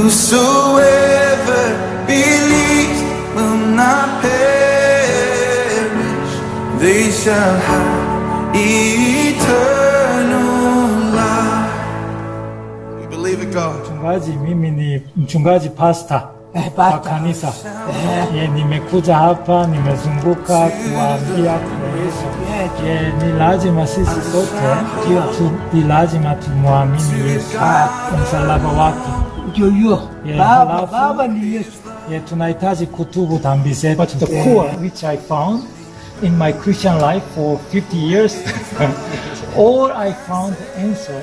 Whosoever believes will not perish, they shall have eternal life. We believe it, God. Mimi ni mchungaji pastor wa kanisa. Nimekuja hapa, nimezunguka kuambia Yesu. Ni lazima sisi sote ni lazima tumwamini Yesu msalaba wake. Baba ni Yesu. Tunahitaji kutubu dhambi zetu. But the core which I found in my Christian life for 50 years, all I found the answer.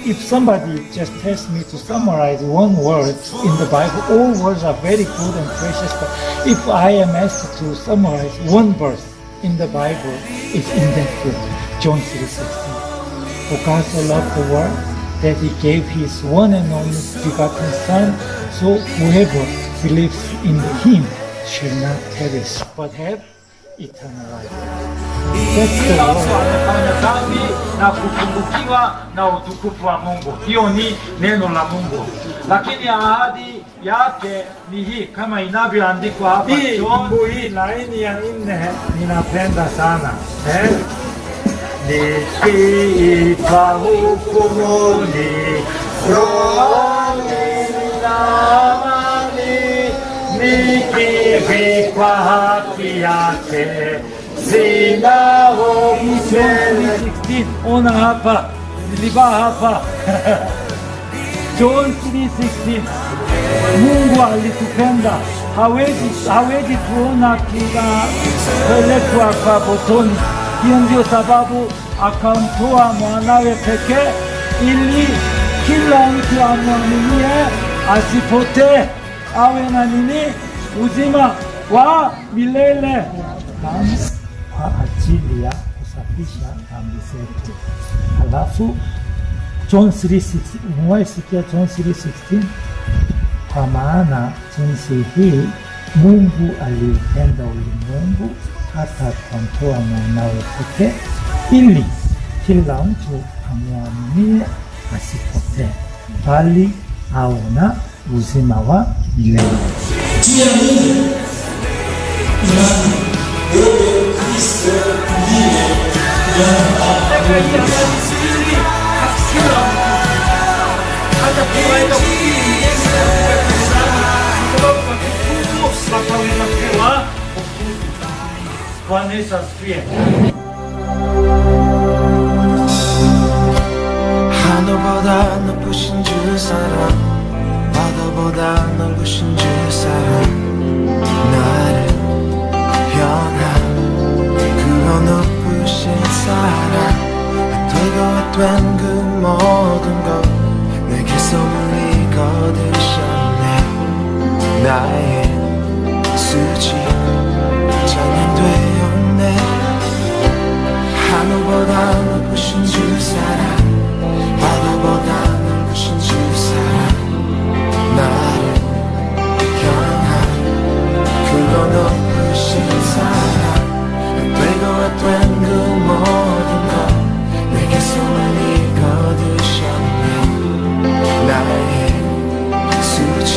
If somebody just tells me to summarize one word in the Bible, all words are very good and precious. But if I am asked to summarize one verse in the Bible, it's in that book, John 3:16. For God so loved the world that He gave His one and only begotten Son, so whoever believes in Him shall not perish, but have eternal life. That's the word. Amefanya dhambi na kupungukiwa na utukufu wa Mungu. Hiyo ni neno la Mungu, lakini ahadi yake ni hii kama inavyoandikwa hapa. Hii laini ya 4 ninapenda sana. Nikiitwa hukumuni, rohoni nina amani, nikivikwa haki yake sina hofu. 16, ona hapa, nilivaa hapa. John 3:16. Mungu alitupenda, hawezi tuona tunapelekwa kwa botoni. Hiyo ndio sababu akamtoa mwanawe pekee, ili kila mtu amwaminie asipotee, awe na uzima wa milele. Kwa ajili ya kusafisha dhambi zetu. Halafu John 3:16, umewasikia John 3:16? Kwa maana jinsi hii Mungu aliupenda ulimwengu hata akamtoa mwanawe pekee, ili kila mtu amwaminie asipotee, bali awe na uzima wa milele. 하늘보다 높으신 주 사랑, 바다보다 넓으신 주 사랑, 나를 향한 그런 높으신 사랑, 되고 된 그 모든 것 내게서 멀리 거두셨네. 나의 수치 찬양되었네. 하늘보다 높으신 주 사랑, 바다보다 넓으신 주 사랑, 나를 향한 그런 높으신 사랑, 되고 된 그 모든 것 내게서 멀리 거두셨네. 나의 수치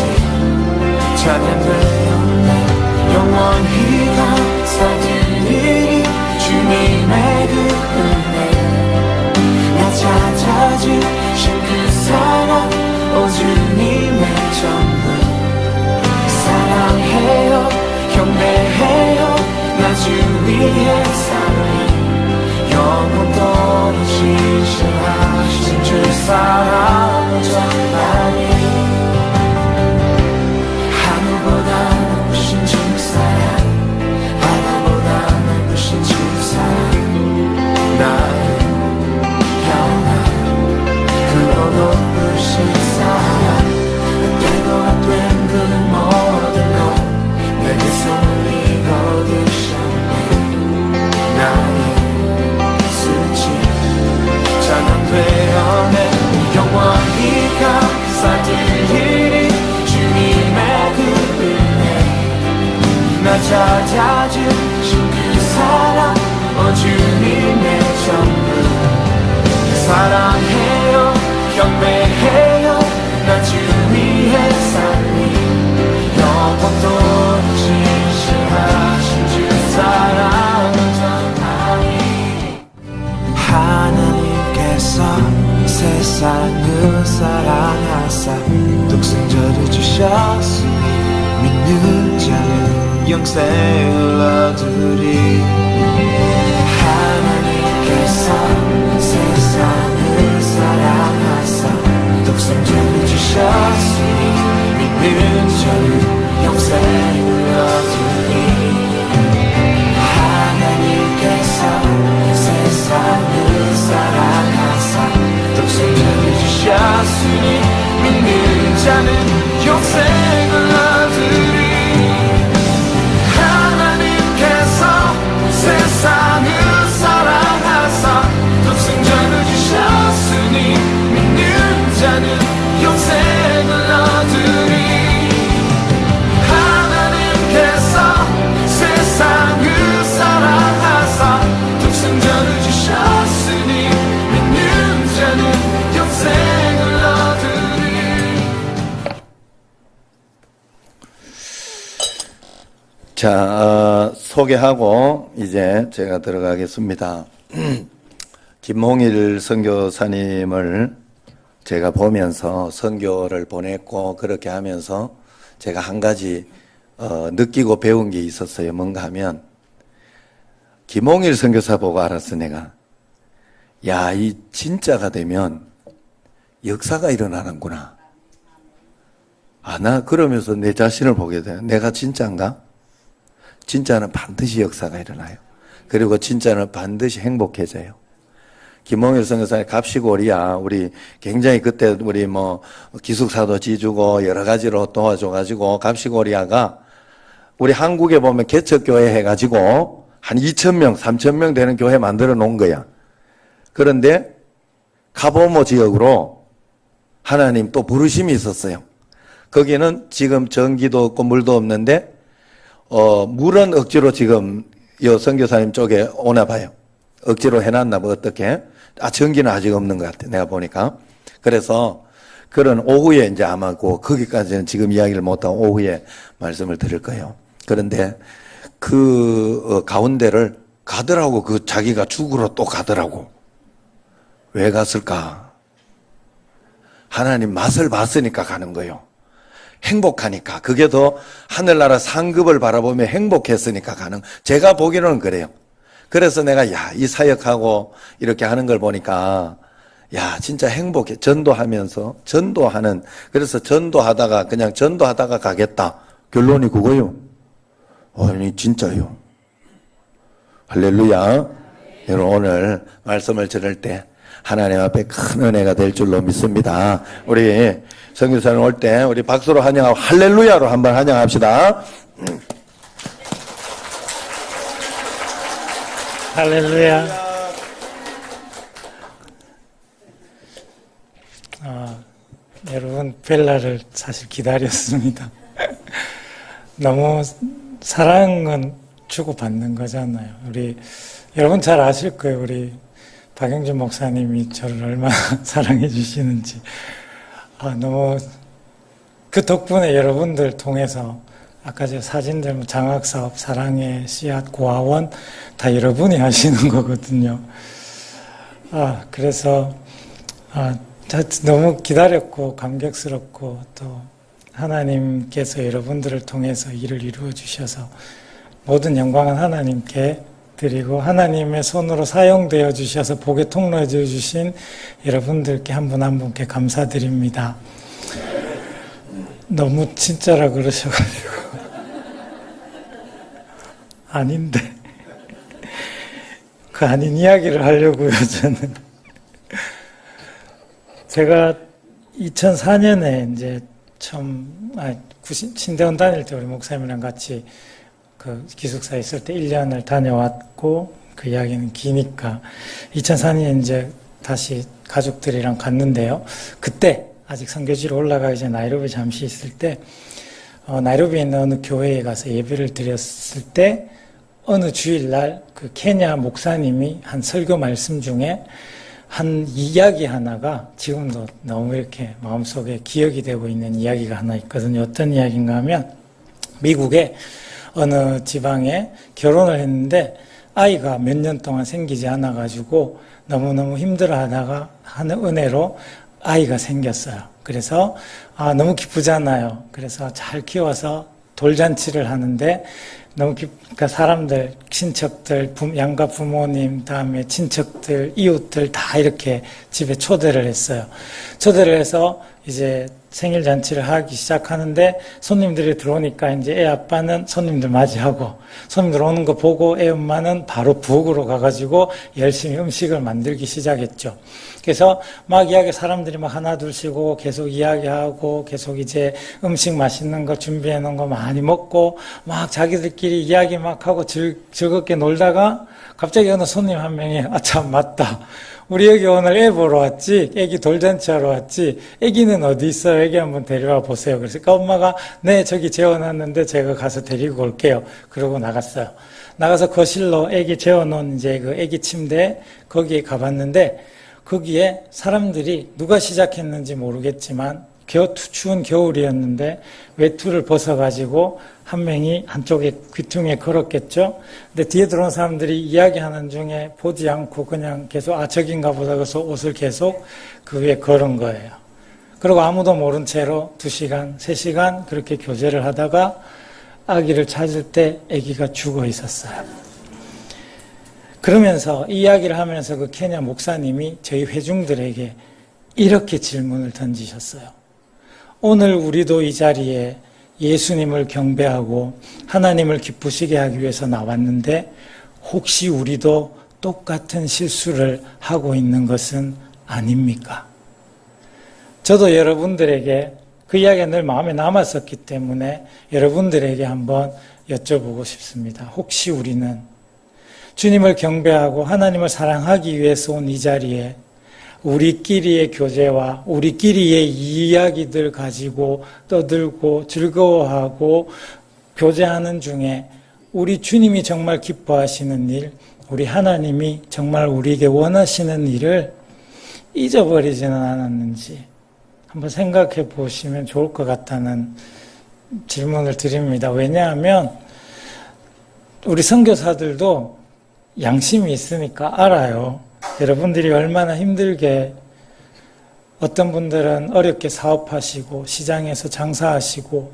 찬양되었네. 영원히 감사드리니 주님의 그 은혜, 나 찾아주신 그 사랑, 오 주님의 전부 사랑해요, 경배해요. 나 주 위에 살리 영원토록 신실하신 주 사랑을 전하니. 하늘보다 높으신 주 사랑, 바다보다 넓으신 주 사랑, 나를 향한 그런 높으신 사랑, 되고 된 그 모든 것 내게서 멀리 거두셨네. 나의 수치 찬양되었네. 영원히 감사드리니 주님의 그 은혜, 나 찾아주신 그 사랑, 오 주님의 전부 사랑해요, 경배해요. 나 주 위에 세상을 사랑하사 독생자를 주셨으니 믿는 자는 영생을 얻으리. 하나님께서 세상을 사랑하사 독생자를 주셨으니 믿는 자는 영생을 얻으리. 하나님께서 세상을 사랑하사 독생자를 주셨으니 믿는 자는 영생을 얻으리. 하나님께서 세상을 사랑하사 독생자를 주셨으니 믿는 자는 영생을 얻으리. 하나님께서 세상을 사랑하사 독생자를 주셨으니 믿는 자는 영생을 얻으리. 자, 소개하고 이제 제가 들어가겠습니다. 김홍일 선교사님을 제가 보면서 선교를 보냈고 그렇게 하면서 제가 한 가지 느끼고 배운 게 있었어요. 뭔가 하면 김홍일 선교사 보고 알았어. 내가 야, 이 진짜가 되면 역사가 일어나는구나. 아, 나 그러면서 내 자신을 보게 돼요. 내가 진짜인가? 진짜는 반드시 역사가 일어나요. 그리고 진짜는 반드시 행복해져요. 김홍일 선교사님 갑시골이야. 우리 굉장히 그때 우리 뭐 기숙사도 지주고 여러 가지로 도와줘가지고 갑시골이야가 우리 한국에 보면 개척교회 해가지고 한 2,000명, 3,000명 되는 교회 만들어 놓은 거야. 그런데 카보모 지역으로 하나님 또 부르심이 있었어요. 거기는 지금 전기도 없고 물도 없는데 물은 억지로 지금 여 선교사님 쪽에 오나 봐요. 억지로 해놨나 뭐 어떻게. 전기는 아직 없는 것 같아. 내가 보니까. 그래서 그런 오후에 이제 아마 거기까지는 지금 이야기를 못하고 오후에 말씀을 드릴 거예요. 그런데 그 가운데를 가더라고. 그 자기가 죽으러 또 가더라고. 왜 갔을까? 하나님 맛을 봤으니까 가는 거예요. 행복하니까. 그게 더 하늘나라 상급을 바라보며 행복했으니까 가는. 제가 보기로는 그래요. 그래서 내가 이 사역하고 이렇게 하는 걸 보니까 진짜 행복해. 전도하면서 전도하는. 그래서 전도하다가 그냥 전도하다가 가겠다. 결론이 그거요. 아니 진짜요. 할렐루야. 여러분 오늘 말씀을 들을 때 하나님 앞에 큰 은혜가 될 줄로 믿습니다. 우리 선교사님 올 때 우리 박수로 환영하고 할렐루야로 한번 환영합시다. 할렐루야. 여러분 벨라를 사실 기다렸습니다. 너무 사랑은 주고받는 거잖아요. 우리 여러분 잘 아실 거예요. 우리 박영준 목사님이 저를 얼마나 사랑해 주시는지. 너무 그 덕분에 여러분들 통해서 아까 제 사진들 장학사업, 사랑의 씨앗, 고아원 다 여러분이 하시는 거거든요. 그래서 너무 기다렸고 감격스럽고 또 하나님께서 여러분들을 통해서 일을 이루어 주셔서 모든 영광은 하나님께 드리고 하나님의 손으로 사용되어 주셔서 복의 통로해 주신 여러분들께 한 분 한 분께 감사드립니다. 너무 진짜라 그러셔가지고 아닌데 그 아닌 이야기를 하려고요. 저는 제가 2004년에 이제 처음 신대원 다닐 때 우리 목사님이랑 같이 그 기숙사에 있을 때 1년을 다녀왔고 그 이야기는 기니까 2004년에 이제 다시 가족들이랑 갔는데요. 그때 아직 선교지로 올라가기 전에 나이로비 잠시 있을 때 나이로비에 있는 어느 교회에 가서 예배를 드렸을 때 어느 주일날 그 케냐 목사님이 한 설교 말씀 중에 한 이야기 하나가 지금도 너무 이렇게 마음속에 기억이 되고 있는 이야기가 하나 있거든요. 어떤 이야기인가 하면 미국에 어느 지방에 결혼을 했는데 아이가 몇 년 동안 생기지 않아가지고 너무너무 힘들어 하다가 하는 은혜로 아이가 생겼어요. 그래서 너무 기쁘잖아요. 그래서 잘 키워서 돌잔치를 하는데 그러니까 사람들, 친척들, 양가 부모님, 다음에 친척들, 이웃들 다 이렇게 집에 초대를 했어요. 초대를 해서 이제 생일 잔치를 하기 시작하는데 손님들이 들어오니까 이제 애 아빠는 손님들 맞이하고 손님들 오는 거 보고 애 엄마는 바로 부엌으로 가가지고 열심히 음식을 만들기 시작했죠. 그래서 막 사람들이 막 하나 둘씩 오고 계속 이야기하고 계속 이제 음식 맛있는 거 준비해 놓은 거 많이 먹고 막 자기들끼리 이야기 막 하고 즐겁게 놀다가 갑자기 어느 손님 한 명이 참 맞다. 우리 여기 오늘 애 보러 왔지? 애기 돌잔치 하러 왔지? 애기는 어디 있어요? 애기 한번 데려와 보세요. 그래서 엄마가 네 저기 재워놨는데 제가 가서 데리고 올게요. 그러고 나갔어요. 나가서 거실로 애기 재워놓은 이제 그 애기 침대 거기에 가봤는데 거기에 사람들이 누가 시작했는지 모르겠지만 추운 겨울이었는데 외투를 벗어가지고 한 명이 한쪽에 귀퉁이에 걸었겠죠. 근데 뒤에 들어온 사람들이 이야기하는 중에 보지 않고 그냥 계속 저긴가 보다 그래서 옷을 계속 그 위에 걸은 거예요. 그리고 아무도 모른 채로 2시간, 3시간 그렇게 교제를 하다가 아기를 찾을 때 아기가 죽어 있었어요. 그러면서 이 이야기를 하면서 그 케냐 목사님이 저희 회중들에게 이렇게 질문을 던지셨어요. 오늘 우리도 이 자리에 예수님을 경배하고 하나님을 기쁘시게 하기 위해서 나왔는데 혹시 우리도 똑같은 실수를 하고 있는 것은 아닙니까? 저도 여러분들에게 그 이야기가 늘 마음에 남았었기 때문에 여러분들에게 한번 여쭤보고 싶습니다. 혹시 우리는 주님을 경배하고 하나님을 사랑하기 위해서 온 이 자리에 우리끼리의 교제와 우리끼리의 이야기들 가지고 떠들고 즐거워하고 교제하는 중에 우리 주님이 정말 기뻐하시는 일, 우리 하나님이 정말 우리에게 원하시는 일을 잊어버리지는 않았는지 한번 생각해 보시면 좋을 것 같다는 질문을 드립니다. 왜냐하면 우리 선교사들도 양심이 있으니까 알아요. 여러분들이 얼마나 힘들게 어떤 분들은 어렵게 사업하시고 시장에서 장사하시고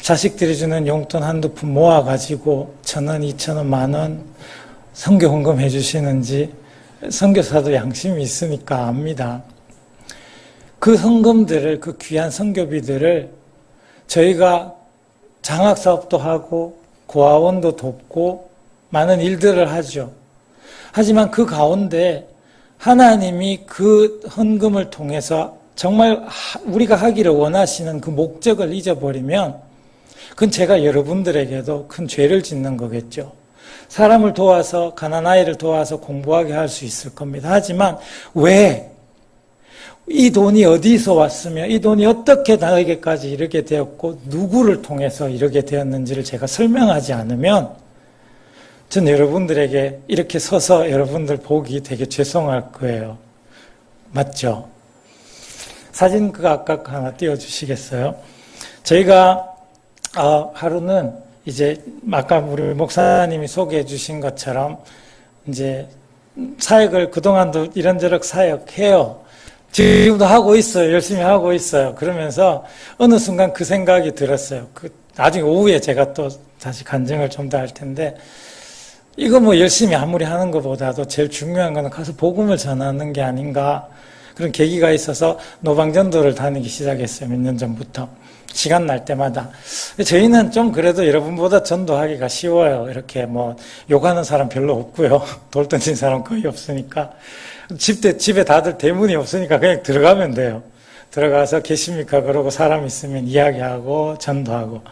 자식들이 주는 용돈 한두 푼 모아가지고 1,000원, 2,000원, 10,000원 선교 헌금 해주시는지 선교사도 양심이 있으니까 압니다. 그 헌금들을 그 귀한 선교비들을 저희가 장학사업도 하고 고아원도 돕고 많은 일들을 하죠. 하지만 그 가운데 하나님이 그 헌금을 통해서 정말 우리가 하기를 원하시는 그 목적을 잊어버리면 그건 제가 여러분들에게도 큰 죄를 짓는 거겠죠. 사람을 도와서 가난한 아이를 도와서 공부하게 할 수 있을 겁니다. 하지만 왜 이 돈이 어디서 왔으며 이 돈이 어떻게 나에게까지 이르게 되었고 누구를 통해서 이르게 되었는지를 제가 설명하지 않으면 전 여러분들에게 이렇게 서서 여러분들 보기 되게 죄송할 거예요. 맞죠? 사진 그거 아까 하나 띄워주시겠어요? 저희가 하루는 이제 아까 우리 목사님이 소개해 주신 것처럼 이제 사역을 그동안도 이런저런 사역해요. 지금도 하고 있어요. 열심히 하고 있어요. 그러면서 어느 순간 그 생각이 들었어요. 나중에 오후에 제가 또 다시 간증을 좀 더 할 텐데 이거 뭐 열심히 아무리 하는 것보다도 제일 중요한 거는 가서 복음을 전하는 게 아닌가 그런 계기가 있어서 노방전도를 다니기 시작했어요. 몇 년 전부터. 시간 날 때마다. 저희는 좀 그래도 여러분보다 전도하기가 쉬워요. 이렇게 뭐 욕하는 사람 별로 없고요. 돌 던진 사람 거의 없으니까. 집에 다들 대문이 없으니까 그냥 들어가면 돼요. 들어가서 계십니까? 그러고 사람 있으면 이야기하고 전도하고.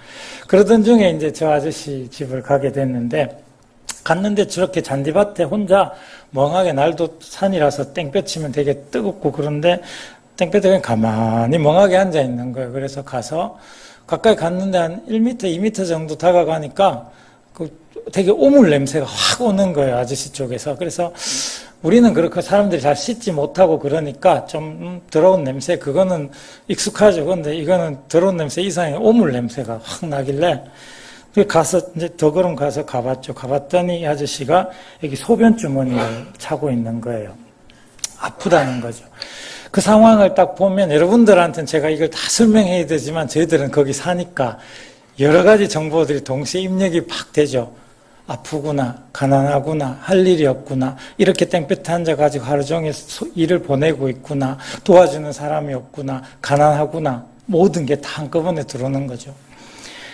그러던 중에 이제 저 아저씨 집을 가게 됐는데 갔는데 저렇게 잔디밭에 혼자 멍하게 날도 산이라서 땡볕 치면 되게 뜨겁고 그런데 땡볕에 그냥 가만히 멍하게 앉아 있는 거예요. 그래서 가서 가까이 갔는데 한 1m, 2m 정도 다가가니까 되게 오물 냄새가 확 오는 거예요. 아저씨 쪽에서. 그래서 우리는 그렇게 사람들이 잘 씻지 못하고 그러니까 좀 더러운 냄새 그거는 익숙하죠. 근데 이거는 더러운 냄새 이상의 오물 냄새가 확 나길래 가서, 이제 덕으름 가서 가봤죠. 가봤더니 이 아저씨가 여기 소변 주머니를 차고 있는 거예요. 아프다는 거죠. 그 상황을 딱 보면 여러분들한테는 제가 이걸 다 설명해야 되지만 저희들은 거기 사니까 여러 가지 정보들이 동시에 입력이 팍 되죠. 아프구나, 가난하구나, 할 일이 없구나, 이렇게 땡볕에 앉아가지고 하루 종일 일을 보내고 있구나, 도와주는 사람이 없구나, 가난하구나, 모든 게 다 한꺼번에 들어오는 거죠.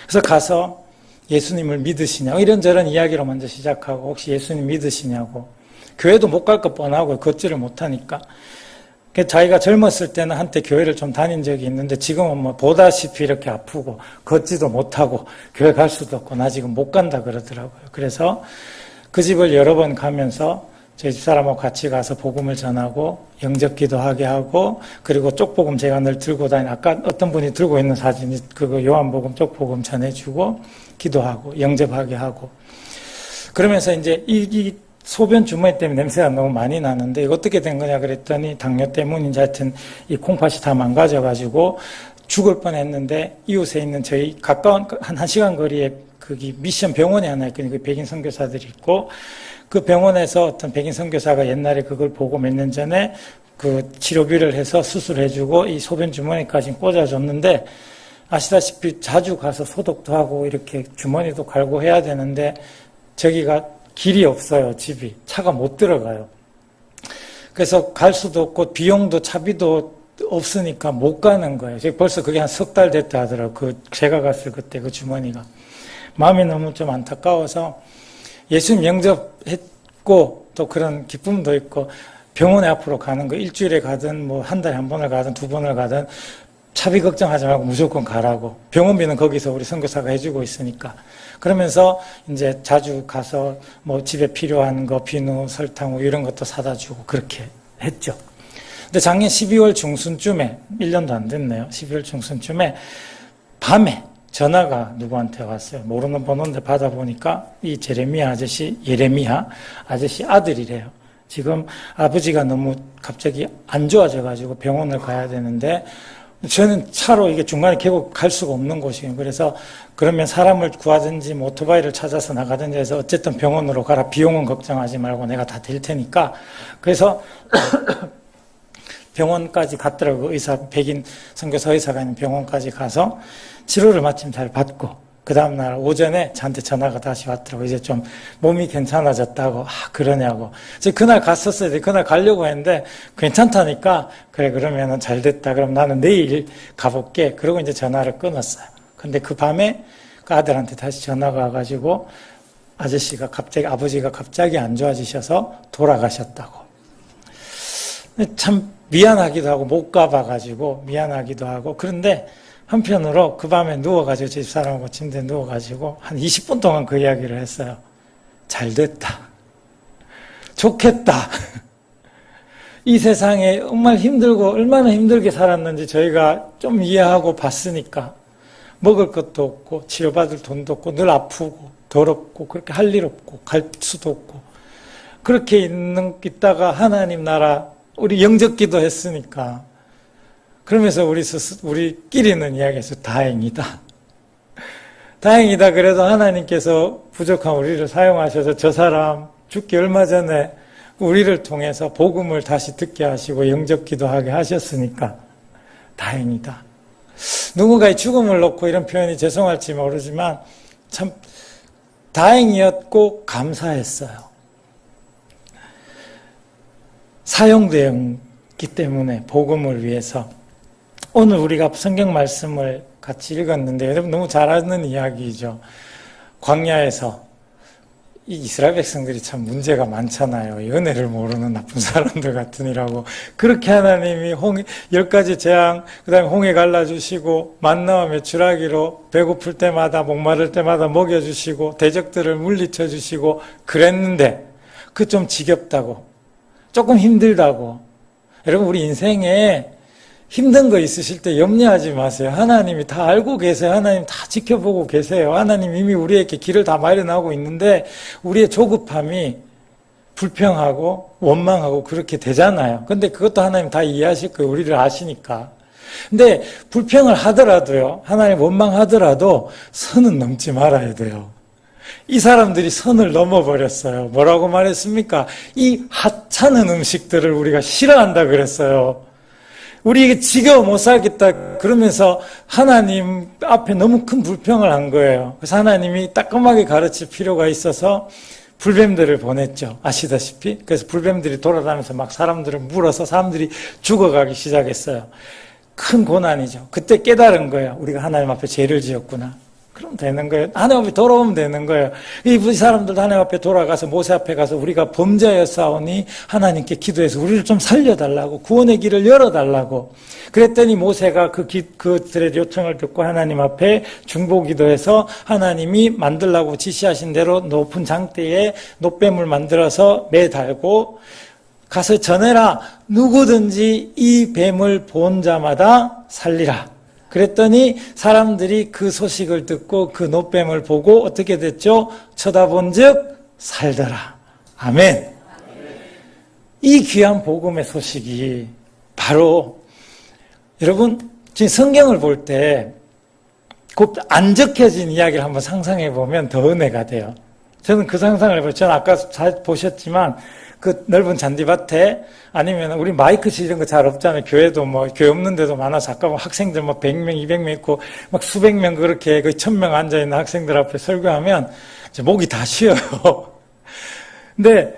그래서 가서 예수님을 믿으시냐고, 이런저런 이야기로 먼저 시작하고, 혹시 예수님 믿으시냐고, 교회도 못 갈 것 뻔하고 걷지를 못하니까. 자기가 젊었을 때는 한때 교회를 좀 다닌 적이 있는데 지금은 뭐 보다시피 이렇게 아프고 걷지도 못하고 교회 갈 수도 없고 나 지금 못 간다 그러더라고요. 그래서 그 집을 여러 번 가면서 저희 집사람하고 같이 가서 복음을 전하고 영접 기도하게 하고, 그리고 쪽복음 제가 늘 들고 다니는, 아까 어떤 분이 들고 있는 사진이 그거 요한복음 쪽복음 전해주고 기도하고 영접하게 하고, 그러면서 이제 이 소변 주머니 때문에 냄새가 너무 많이 나는데 이거 어떻게 된 거냐 그랬더니 당뇨 때문인지 하여튼 이 콩팥이 다 망가져가지고 죽을 뻔했는데 이웃에 있는 저희 가까운 한 1시간 거리에 거기 미션 병원이 하나 있거든요. 그 백인 선교사들이 있고, 그 병원에서 어떤 백인 선교사가 옛날에 그걸 보고 몇 년 전에 그 치료비를 해서 수술해주고 이 소변 주머니까지 꽂아줬는데, 아시다시피 자주 가서 소독도 하고 이렇게 주머니도 갈고 해야 되는데 저기가 길이 없어요. 집이. 차가 못 들어가요. 그래서 갈 수도 없고 비용도 차비도 없으니까 못 가는 거예요. 벌써 그게 한 3달 됐다 하더라고요. 제가 갔을 그때 그 주머니가. 마음이 너무 좀 안타까워서 예수님 영접했고 또 그런 기쁨도 있고 병원에 앞으로 가는 거 일주일에 가든 뭐 한 달에 한 번을 가든 2번을 가든 차비 걱정하지 말고 무조건 가라고. 병원비는 거기서 우리 선교사가 해주고 있으니까. 그러면서 이제 자주 가서 뭐 집에 필요한 거, 비누, 설탕, 뭐 이런 것도 사다 주고 그렇게 했죠. 근데 작년 12월 중순쯤에, 1년도 안 됐네요. 12월 중순쯤에 밤에 전화가 누구한테 왔어요. 모르는 번호인데 받아보니까 이 예레미야 아저씨 아들이래요. 지금 아버지가 너무 갑자기 안 좋아져가지고 병원을 가야 되는데 저는 차로 이게 중간에 계곡 갈 수가 없는 곳이에요. 그래서 그러면 사람을 구하든지 뭐 오토바이를 찾아서 나가든지 해서 어쨌든 병원으로 가라. 비용은 걱정하지 말고 내가 다 댈 테니까. 그래서 병원까지 갔더라고요. 의사, 백인 선교사 의사가 있는 병원까지 가서 치료를 마침 잘 받고 그 다음날 오전에 저한테 전화가 다시 왔더라고요. 이제 좀 몸이 괜찮아졌다고. 그러냐고. 그래서 그날 갔었어요. 그날 가려고 했는데 괜찮다니까 그래 그러면은 잘 됐다. 그럼 나는 내일 가볼게. 그러고 이제 전화를 끊었어요. 근데 그 밤에 그 아들한테 다시 전화가 와가지고 아버지가 갑자기 안 좋아지셔서 돌아가셨다고. 참 미안하기도 하고 못 가봐가지고 미안하기도 하고, 그런데 한편으로 그 밤에 누워가지고 제 집사람하고 침대에 누워가지고 한 20분 동안 그 이야기를 했어요. 잘 됐다. 좋겠다. 이 세상에 정말 힘들고 얼마나 힘들게 살았는지 저희가 좀 이해하고 봤으니까 먹을 것도 없고 치료받을 돈도 없고 늘 아프고 더럽고 그렇게 할 일 없고 갈 수도 없고 그렇게 있다가 하나님 나라 우리 영접기도 했으니까 그러면서 우리끼리는 이야기해서 다행이다. 다행이다. 그래도 하나님께서 부족한 우리를 사용하셔서 저 사람 죽기 얼마 전에 우리를 통해서 복음을 다시 듣게 하시고 영접기도 하게 하셨으니까 다행이다. 누군가의 죽음을 놓고 이런 표현이 죄송할지 모르지만 참 다행이었고 감사했어요. 사용되었기 때문에 복음을 위해서. 오늘 우리가 성경 말씀을 같이 읽었는데 여러분 너무 잘 아는 이야기죠. 광야에서 이 이스라엘 백성들이 참 문제가 많잖아요. 은혜를 모르는 나쁜 사람들 같으니라고. 그렇게 하나님이 10가지 재앙, 그 다음에 홍해 갈라주시고 만나와 메추라기로 배고플 때마다 목마를 때마다 먹여주시고 대적들을 물리쳐 주시고 그랬는데 그 좀 지겹다고, 조금 힘들다고. 여러분 우리 인생에 힘든 거 있으실 때 염려하지 마세요. 하나님이 다 알고 계세요. 하나님 다 지켜보고 계세요. 하나님 이미 우리에게 길을 다 마련하고 있는데 우리의 조급함이 불평하고 원망하고 그렇게 되잖아요. 근데 그것도 하나님 다 이해하실 거예요. 우리를 아시니까. 근데 불평을 하더라도요, 하나님 원망하더라도 선은 넘지 말아야 돼요. 이 사람들이 선을 넘어버렸어요. 뭐라고 말했습니까? 이 하찮은 음식들을 우리가 싫어한다 그랬어요. 우리 이게 지겨워 못 살겠다 그러면서 하나님 앞에 너무 큰 불평을 한 거예요. 그래서 하나님이 따끔하게 가르칠 필요가 있어서 불뱀들을 보냈죠. 아시다시피. 그래서 불뱀들이 돌아다니면서 막 사람들을 물어서 사람들이 죽어가기 시작했어요. 큰 고난이죠. 그때 깨달은 거예요. 우리가 하나님 앞에 죄를 지었구나. 그럼 되는 거예요. 하나님 앞에 돌아오면 되는 거예요. 이 사람들도 하나님 앞에 돌아가서 모세 앞에 가서 우리가 범죄였사오니 하나님께 기도해서 우리를 좀 살려달라고, 구원의 길을 열어달라고. 그랬더니 모세가 그들의 요청을 듣고 하나님 앞에 중보기도해서 하나님이 만들라고 지시하신 대로 높은 장대에 놋뱀을 만들어서 매달고 가서 전해라. 누구든지 이 뱀을 본 자마다 살리라. 그랬더니 사람들이 그 소식을 듣고 그 놋뱀을 보고 어떻게 됐죠? 쳐다본 즉 살더라. 아멘. 이 귀한 복음의 소식이 바로 여러분 지금 성경을 볼 때 곧 안 적혀진 이야기를 한번 상상해 보면 더 은혜가 돼요. 저는 그 상상을 해봐요. 저는 아까 잘 보셨지만 그 넓은 잔디밭에 아니면 우리 마이크실 이런 거 잘 없잖아요. 교회도 뭐 교회 없는 데도 많아서 아까 뭐 학생들 뭐 100명, 200명 있고 막 수백 명 그렇게 거의 1000명 앉아 있는 학생들 앞에 설교하면 이제 목이 다 쉬어요. 근데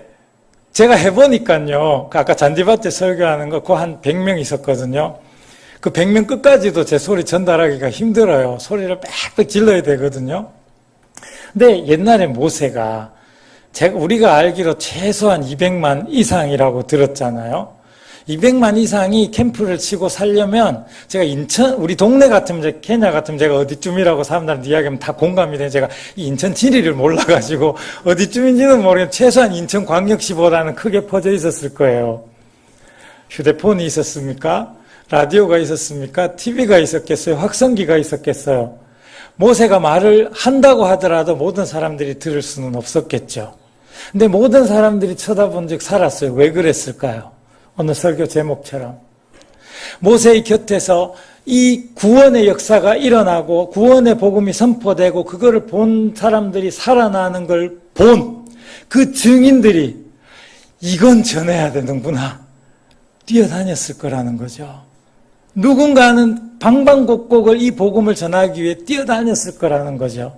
제가 해보니까요. 아까 잔디밭에 설교하는 거 그 한 100명 있었거든요. 그 100명 끝까지도 제 소리 전달하기가 힘들어요. 소리를 빽빽 질러야 되거든요. 근데 옛날에 모세가 우리가 알기로 최소한 200만 이상이라고 들었잖아요. 200만 이상이 캠프를 치고 살려면 제가 우리 동네 같으면 케냐 같으면 제가 어디쯤이라고 사람들한테 이야기하면 다 공감이 돼요. 제가 인천 지리를 몰라가지고 어디쯤인지는 모르겠는데 최소한 인천광역시보다는 크게 퍼져 있었을 거예요. 휴대폰이 있었습니까? 라디오가 있었습니까? TV가 있었겠어요? 확성기가 있었겠어요? 모세가 말을 한다고 하더라도 모든 사람들이 들을 수는 없었겠죠. 근데 모든 사람들이 쳐다본 즉 살았어요. 왜 그랬을까요? 오늘 설교 제목처럼. 모세의 곁에서 이 구원의 역사가 일어나고 구원의 복음이 선포되고 그거를 본 사람들이 살아나는 걸 본 그 증인들이 이건 전해야 되는구나. 뛰어다녔을 거라는 거죠. 누군가는 방방곡곡을 이 복음을 전하기 위해 뛰어다녔을 거라는 거죠.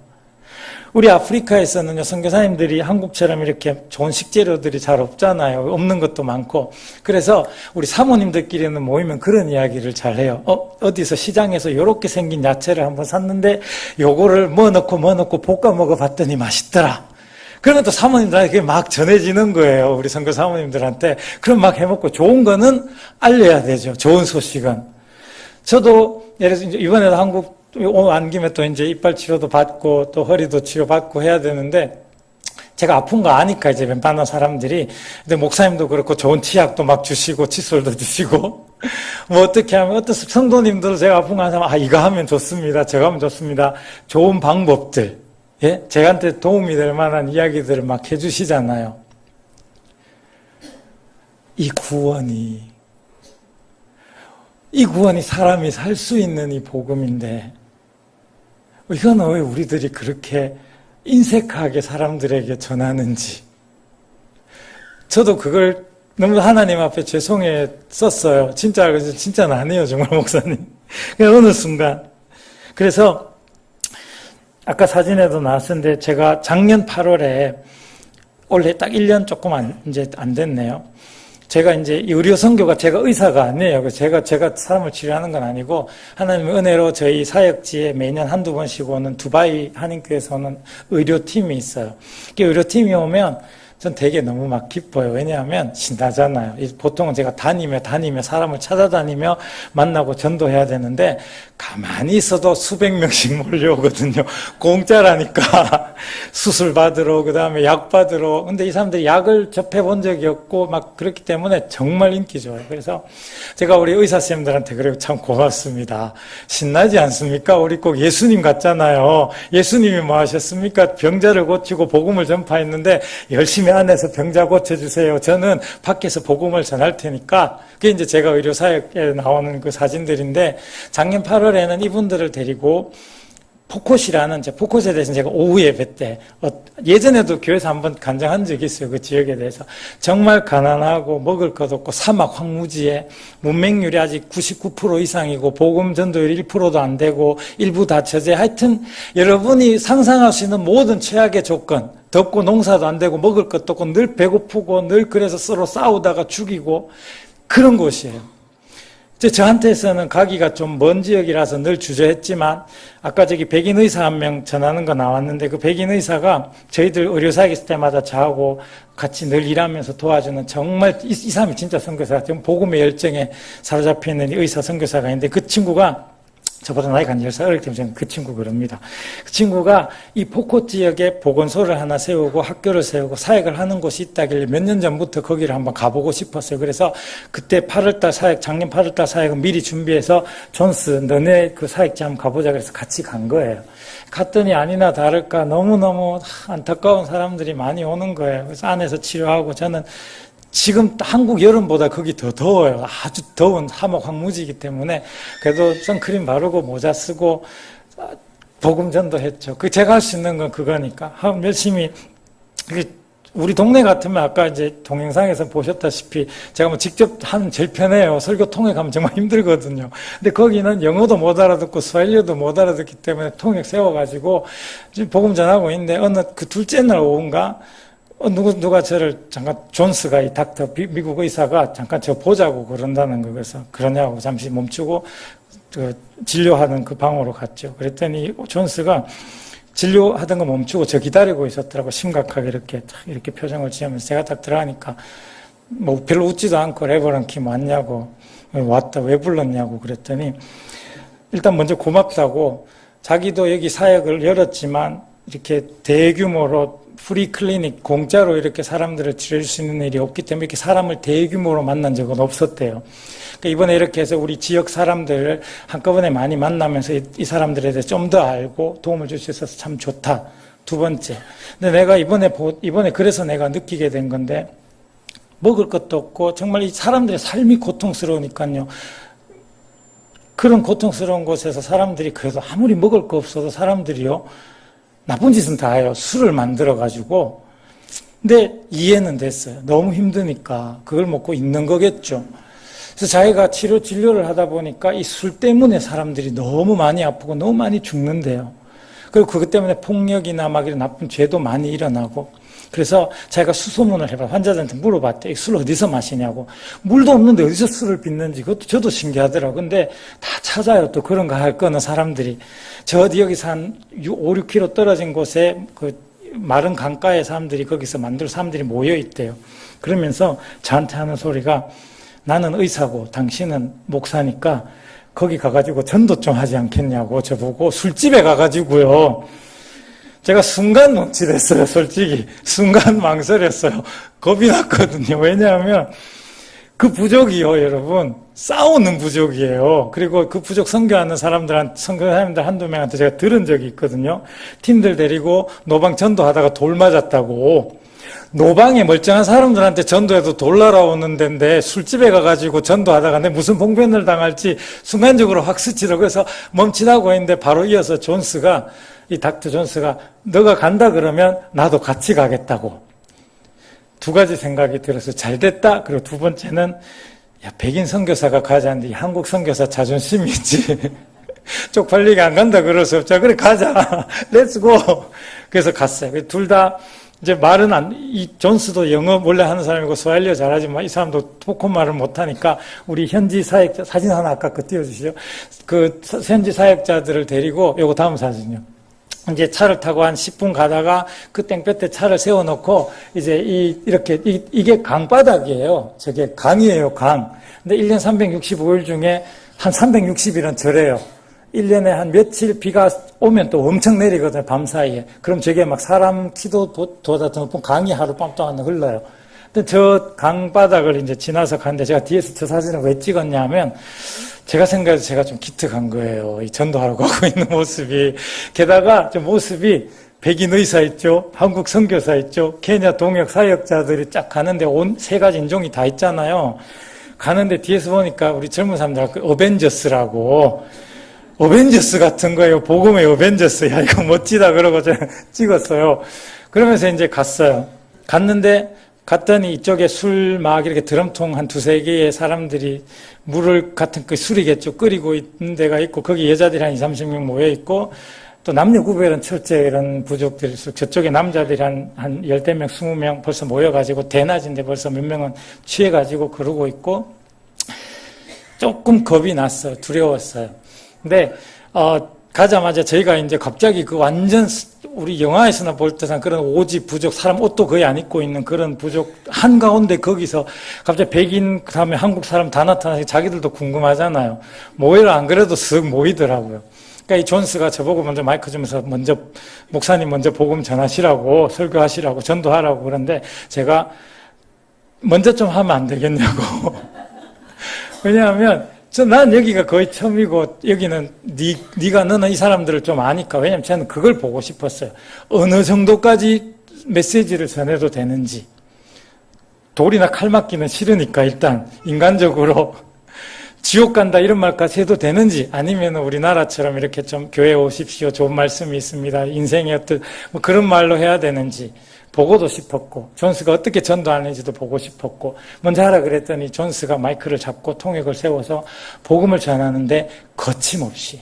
우리 아프리카에서는요, 선교사님들이 한국처럼 이렇게 좋은 식재료들이 잘 없잖아요. 없는 것도 많고. 그래서 우리 사모님들끼리는 모이면 그런 이야기를 잘 해요. 어디서 시장에서 이렇게 생긴 야채를 한번 샀는데 요거를 뭐 넣고 볶아 먹어봤더니 맛있더라. 그러면 또 사모님들한테 막 전해지는 거예요. 우리 선교 사모님들한테. 그럼 막 해먹고 좋은 거는 알려야 되죠. 좋은 소식은. 저도 예를 들어서 이번에도 한국 온 김에 또 이제 이빨 치료도 받고 또 허리도 치료받고 해야 되는데 제가 아픈 거 아니까 이제 웬만한 사람들이 근데 목사님도 그렇고 좋은 치약도 막 주시고 칫솔도 주시고 뭐 어떻게 하면 어떤 성도님들도 제가 아픈 거 하면 이거 하면 좋습니다. 저거 하면 좋습니다. 좋은 방법들 예? 제한테 도움이 될 만한 이야기들을 막 해주시잖아요. 이 구원이 사람이 살 수 있는 이 복음인데 이건 왜 우리들이 그렇게 인색하게 사람들에게 전하는지 저도 그걸 너무 하나님 앞에 죄송했었어요. 진짜는 아니에요 정말 목사님. 어느 순간 그래서 아까 사진에도 나왔었는데 제가 작년 8월에 올해 딱 1년 조금 이제 안 됐네요. 제가 이제 의료 선교가 제가 의사가 아니에요. 제가 사람을 치료하는 건 아니고 하나님의 은혜로 저희 사역지에 매년 한두 번씩 오는 두바이 한인교회에서 오는 의료팀이 있어요. 그 의료팀이 오면 전 되게 너무 막 기뻐요. 왜냐하면 신나잖아요. 보통은 제가 다니며 사람을 찾아다니며 만나고 전도해야 되는데 가만히 있어도 수백 명씩 몰려오거든요. 공짜라니까. 수술 받으러, 그 다음에 약 받으러. 근데 이 사람들이 약을 접해본 적이 없고 막 그렇기 때문에 정말 인기 좋아요. 그래서 제가 우리 의사쌤들한테 그래요. 참 고맙습니다. 신나지 않습니까? 우리 꼭 예수님 같잖아요. 예수님이 뭐 하셨습니까? 병자를 고치고 복음을 전파했는데 열심히 제 안에서 병자 고쳐주세요. 저는 밖에서 복음을 전할 테니까. 그게 이제 제가 의료사역에 나오는 그 사진들인데, 작년 8월에는 이분들을 데리고 포콧이라는, 포콧에 대해서 제가 오후 예배 때, 예전에도 교회에서 한번 간증한 적이 있어요. 그 지역에 대해서. 정말 가난하고 먹을 것 없고 사막 황무지에 문맹률이 아직 99% 이상이고 복음 전도율 1%도 안 되고 일부 다처제. 하여튼 여러분이 상상할 수 있는 모든 최악의 조건, 덥고 농사도 안 되고 먹을 것도 없고 늘 배고프고 늘 그래서 서로 싸우다가 죽이고 그런 곳이에요. 저한테서는 가기가 좀 먼 지역이라서 늘 주저했지만 아까 저기 백인 의사 한 명 전하는 거 나왔는데 그 백인 의사가 저희들 의료사역 있을 때마다 저하고 같이 늘 일하면서 도와주는 정말 이 사람이 진짜 선교사가 지금 복음의 열정에 사로잡혀 있는 의사 선교사가 있는데 그 친구가 저보다 나이가 한 10살 어릴 때면 그 친구 그럽니다. 그 친구가 이 포콧 지역에 보건소를 하나 세우고 학교를 세우고 사역을 하는 곳이 있다길래 몇 년 전부터 거기를 한번 가보고 싶었어요. 그래서 그때 8월달 사역, 작년 8월달 사역은 미리 준비해서 존스 너네 그 사역지 한번 가보자 그래서 같이 간 거예요. 갔더니 아니나 다를까 너무너무 안타까운 사람들이 많이 오는 거예요. 그래서 안에서 치료하고 저는 지금 한국 여름보다 거기 더 더워요. 아주 더운 사막 황무지이기 때문에 그래도 선크림 바르고 모자 쓰고 복음 전도했죠. 제가 할 수 있는 건 그거니까 열심히. 우리 동네 같으면 아까 이제 동영상에서 보셨다시피 제가 뭐 직접 하면 제일 편해요. 설교 통역 하면 정말 힘들거든요. 근데 거기는 영어도 못 알아듣고 스와힐리어도 못 알아듣기 때문에 통역 세워가지고 지금 복음 전하고 있는데 어느 그 둘째 날 오후인가 누가 저를 잠깐 존스가 이 닥터 미국 의사가 잠깐 저 보자고 그런다는 거 그래서 그러냐고 잠시 멈추고 진료하는 그 방으로 갔죠. 그랬더니 존스가 진료하던 거 멈추고 저 기다리고 있었더라고. 심각하게 이렇게 표정을 지으면서 제가 딱 들어가니까 뭐 별로 웃지도 않고 레버런 킴 왔냐고 왔다 왜 불렀냐고 그랬더니 일단 먼저 고맙다고 자기도 여기 사역을 열었지만 이렇게 대규모로 프리 클리닉 공짜로 이렇게 사람들을 치료할 수 있는 일이 없기 때문에 이렇게 사람을 대규모로 만난 적은 없었대요. 그러니까 이번에 이렇게 해서 우리 지역 사람들을 한꺼번에 많이 만나면서 이 사람들에 대해 좀 더 알고 도움을 줄 수 있어서 참 좋다. 두 번째. 근데 내가 이번에 그래서 내가 느끼게 된 건데 먹을 것도 없고 정말 이 사람들의 삶이 고통스러우니까요. 그런 고통스러운 곳에서 사람들이 그래도 아무리 먹을 거 없어도 사람들이요. 나쁜 짓은 다 해요. 술을 만들어가지고. 근데 이해는 됐어요. 너무 힘드니까 그걸 먹고 있는 거겠죠. 그래서 자기가 진료를 하다 보니까 이 술 때문에 사람들이 너무 많이 아프고 너무 많이 죽는데요. 그리고 그것 때문에 폭력이나 막 이런 나쁜 죄도 많이 일어나고. 그래서 자기가 수소문을 해봐. 환자들한테 물어봤대. 술 어디서 마시냐고. 물도 없는데 어디서 술을 빚는지 그것도 저도 신기하더라고. 근데 다 찾아요. 또 그런 거 할 거는 사람들이. 저 어디 여기서 한 5, 6km 떨어진 곳에 그 마른 강가에 사람들이 거기서 만들 사람들이 모여 있대요. 그러면서 저한테 하는 소리가 나는 의사고 당신은 목사니까 거기 가가지고 전도 좀 하지 않겠냐고 저보고 술집에 가가지고요. 제가 순간 눈치냈어요. 솔직히 순간 망설였어요. 겁이 났거든요. 왜냐하면 그 부족이요, 여러분. 싸우는 부족이에요. 그리고 그 부족 선교하는 사람들 한두 명한테 제가 들은 적이 있거든요. 팀들 데리고 노방 전도하다가 돌 맞았다고. 노방에 멀쩡한 사람들한테 전도해도 돌 날아오는 데인데 술집에 가가지고 전도하다가 내 무슨 봉변을 당할지 순간적으로 확 스치더라고요. 그래서 멈칫하고 있는데 바로 이어서 이 닥터 존스가 너가 간다 그러면 나도 같이 가겠다고. 두 가지 생각이 들어서 잘 됐다. 그리고 두 번째는 야 백인 선교사가 가자는데 한국 선교사 자존심이 있지. 쪽팔리게 안 간다 그럴 수 없죠. 그래 가자. 렛츠고. 그래서 갔어요. 둘 다 이제 이 존스도 영어 원래 하는 사람이고 스와힐리어 잘하지만 이 사람도 포콘 말을 못하니까 우리 현지 사역자 사진 하나 아까 띄워주시죠. 그 현지 사역자들을 데리고 요거 다음 사진요. 이제 차를 타고 한 10분 가다가 그 땡볕에 차를 세워놓고 이제 이게 강바닥이에요. 저게 강이에요, 강. 근데 1년 365일 중에 한 360일은 절해요. 1년에 한 며칠 비가 오면 또 엄청 내리거든요, 밤 사이에. 그럼 저게 막 사람 키도보다 더 높은 강이 하룻밤 동안 흘러요. 근데 저 강바닥을 이제 지나서 갔는데 제가 뒤에서 저 사진을 왜 찍었냐 하면 제가 생각해서 제가 좀 기특한 거예요. 이 전도하러 가고 있는 모습이. 게다가 저 모습이 백인 의사 있죠, 한국 선교사 있죠, 케냐 동역 사역자들이 쫙 가는데 온 세 가지 인종이 다 있잖아요. 가는데 뒤에서 보니까 우리 젊은 사람들 어벤져스라고, 어벤져스 같은 거예요. 복음의 어벤져스. 야, 이거 멋지다. 그러고 제가 찍었어요. 그러면서 이제 갔어요. 갔더니 이쪽에 술 막 이렇게 드럼통 한 두세 개의 사람들이 물을 같은 그 술이겠죠. 끓이고 있는 데가 있고, 거기 여자들이 한 20, 30명 모여 있고, 또 남녀 구별은 철저히 이런 부족들이 있어. 저쪽에 남자들이 한 10명, 20명 벌써 모여가지고 대낮인데 벌써 몇 명은 취해가지고 그러고 있고, 조금 겁이 났어요. 두려웠어요. 근데, 가자마자 저희가 이제 갑자기 그 완전 우리 영화에서나 볼 듯한 그런 오지 부족, 사람 옷도 거의 안 입고 있는 그런 부족 한가운데 거기서 갑자기 백인, 그 다음에 한국 사람 다 나타나서 자기들도 궁금하잖아요. 모이라 안 그래도 쓱 모이더라고요. 그러니까 이 존스가 저보고 먼저 마이크 주면서 먼저 목사님 먼저 복음 전하시라고, 설교하시라고, 전도하라고 그러는데 제가 먼저 좀 하면 안 되겠냐고. 왜냐하면 난 여기가 거의 처음이고 여기는 너는 이 사람들을 좀 아니까. 왜냐하면 저는 그걸 보고 싶었어요. 어느 정도까지 메시지를 전해도 되는지. 돌이나 칼 맞기는 싫으니까 일단 인간적으로 지옥 간다 이런 말까지 해도 되는지, 아니면 우리나라처럼 이렇게 좀 교회 오십시오, 좋은 말씀이 있습니다, 인생의 어떤 뭐 그런 말로 해야 되는지 보고도 싶었고, 존스가 어떻게 전도하는지도 보고 싶었고, 먼저 하라 그랬더니 존스가 마이크를 잡고 통역을 세워서 복음을 전하는데 거침없이,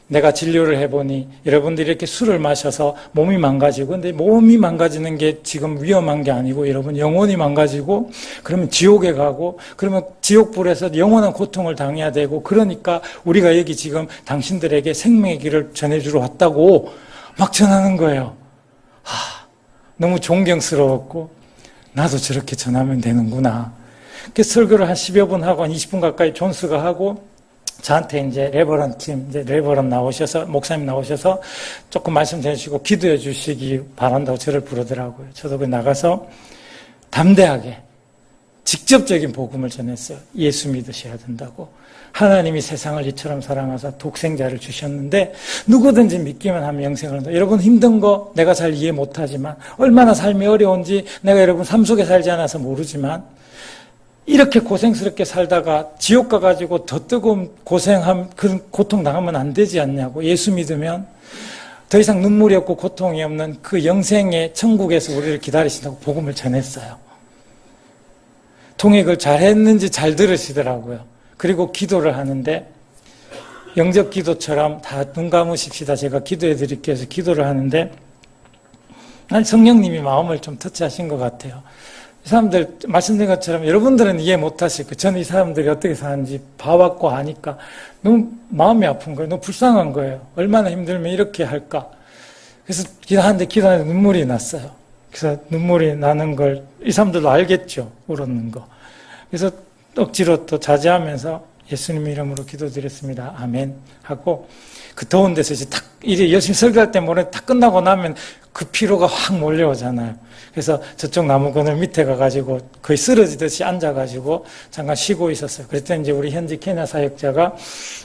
내가 진료를 해보니 여러분들이 이렇게 술을 마셔서 몸이 망가지고, 근데 몸이 망가지는 게 지금 위험한 게 아니고 여러분 영혼이 망가지고 그러면 지옥에 가고, 그러면 지옥불에서 영원한 고통을 당해야 되고, 그러니까 우리가 여기 지금 당신들에게 생명의 길을 전해주러 왔다고 막 전하는 거예요. 너무 존경스러웠고, 나도 저렇게 전하면 되는구나. 그래서 설교를 한 10여 분 하고 한 20분 가까이 존스가 하고, 저한테 이제 레버런 나오셔서, 목사님 나오셔서 조금 말씀 해주시고 기도해 주시기 바란다고 저를 부르더라고요. 저도 그 나가서 담대하게 직접적인 복음을 전했어요. 예수 믿으셔야 된다고. 하나님이 세상을 이처럼 사랑하사 독생자를 주셨는데 누구든지 믿기만 하면 영생을 한다. 여러분 힘든 거 내가 잘 이해 못하지만, 얼마나 삶이 어려운지 내가 여러분 삶 속에 살지 않아서 모르지만, 이렇게 고생스럽게 살다가 지옥 가가지고 더 뜨거운 그런 고통 당하면 안 되지 않냐고. 예수 믿으면 더 이상 눈물이 없고 고통이 없는 그 영생의 천국에서 우리를 기다리신다고 복음을 전했어요. 통역을 잘했는지 잘 들으시더라고요. 그리고 기도를 하는데, 영접 기도처럼 다 눈 감으십시다, 제가 기도해 드릴게요 해서 기도를 하는데, 난 성령님이 마음을 좀 터치하신 것 같아요. 이 사람들 말씀드린 것처럼 여러분들은 이해 못하실 거예요. 저는 이 사람들이 어떻게 사는지 봐왔고 하니까 너무 마음이 아픈 거예요. 너무 불쌍한 거예요. 얼마나 힘들면 이렇게 할까. 그래서 기도하는데 눈물이 났어요. 그래서 눈물이 나는 걸 이 사람들도 알겠죠, 울었는 거. 그래서 억지로 또 자제하면서 예수님 이름으로 기도드렸습니다, 아멘 하고, 그 더운 데서 이제 이제 열심히 설교할 때 모르게 다 끝나고 나면 그 피로가 확 몰려오잖아요. 그래서 저쪽 나무 그늘 밑에 가가지고 거의 쓰러지듯이 앉아가지고 잠깐 쉬고 있었어요. 그랬더니 이제 우리 현지 케냐 사역자가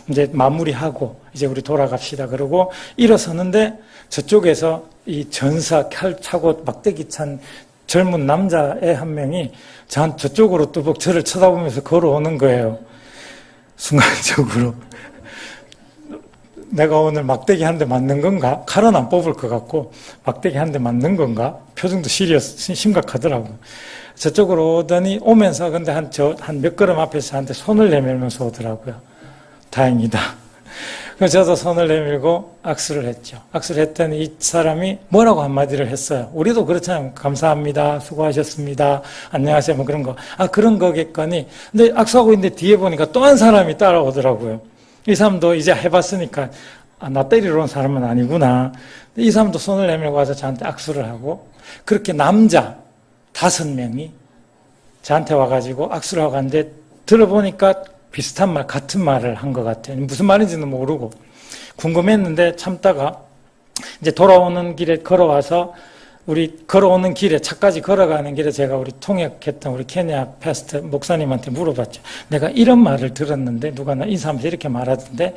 이제 마무리하고 이제 우리 돌아갑시다 그러고 일어서는데, 저쪽에서 이 전사 칼 차고 막대기 찬 젊은 남자애 한 명이 저쪽으로 뚜벅 저를 쳐다보면서 걸어오는 거예요. 순간적으로 내가 오늘 막대기 한 대 맞는 건가? 칼은 안 뽑을 것 같고 막대기 한 대 맞는 건가? 표정도 심각하더라고요. 저쪽으로 오더니 오면서 근데 한 몇 걸음 앞에서 저한테 손을 내밀면서 오더라고요. 다행이다. 그래서 저도 손을 내밀고 악수를 했죠. 악수를 했더니 이 사람이 뭐라고 한마디를 했어요. 우리도 그렇잖아요. 감사합니다, 수고하셨습니다, 안녕하세요, 뭐 그런 거. 그런 거겠거니. 근데 악수하고 있는데 뒤에 보니까 또 한 사람이 따라오더라고요. 이 사람도 이제 해봤으니까 나 때리러 온 사람은 아니구나. 이 사람도 손을 내밀고 와서 저한테 악수를 하고, 그렇게 남자 5명이 저한테 와가지고 악수를 하고 갔는데, 들어보니까 비슷한 말, 같은 말을 한 것 같아요. 무슨 말인지는 모르고 궁금했는데 참다가 이제 돌아오는 길에 걸어와서, 우리 걸어오는 길에, 차까지 걸어가는 길에 제가 우리 통역했던 우리 케냐 패스터 목사님한테 물어봤죠. 내가 이런 말을 들었는데 누가 나 인사하면서 이렇게 말하던데